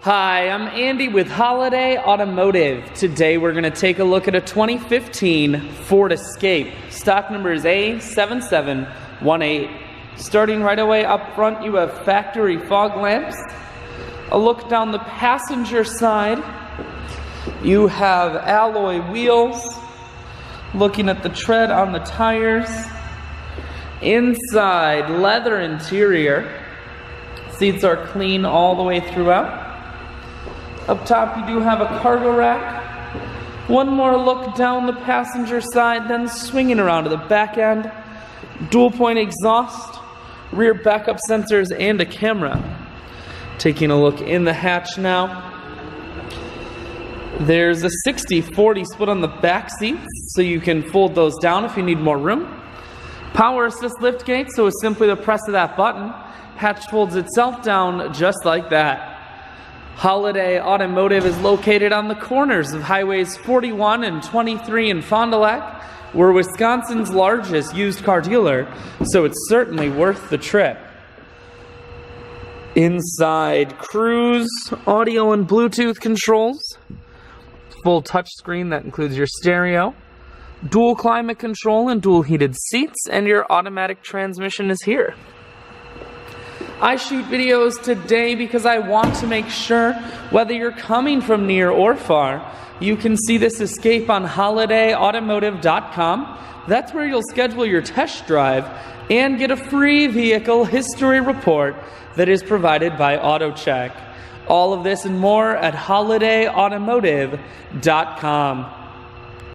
Hi, I'm Andy with Holiday Automotive. Today we're going to take a look at a 2015 Ford Escape. Stock number is A7718. Starting right away up front, you have factory fog lamps. A look down the passenger side, you have alloy wheels. Looking at the tread on the tires. Inside, leather interior. Seats are clean all the way throughout. Up top you do have a cargo rack. One more look down the passenger side, then swinging around to the back end. Dual point exhaust, rear backup sensors, and a camera. Taking a look in the hatch now. There's a 60-40 split on the back seats, so you can fold those down if you need more room. Power assist lift gate, so it's simply the press of that button. Hatch folds itself down just like that. Holiday Automotive is located on the corners of highways 41 and 23 in Fond du Lac. We're Wisconsin's largest used car dealer, so it's certainly worth the trip. Inside, cruise, audio and Bluetooth controls. Full touchscreen that includes your stereo. Dual climate control and dual heated seats, and your automatic transmission is here. I shoot videos today because I want to make sure, whether you're coming from near or far, you can see this Escape on holidayautomotive.com. That's where you'll schedule your test drive and get a free vehicle history report that is provided by AutoCheck. All of this and more at holidayautomotive.com.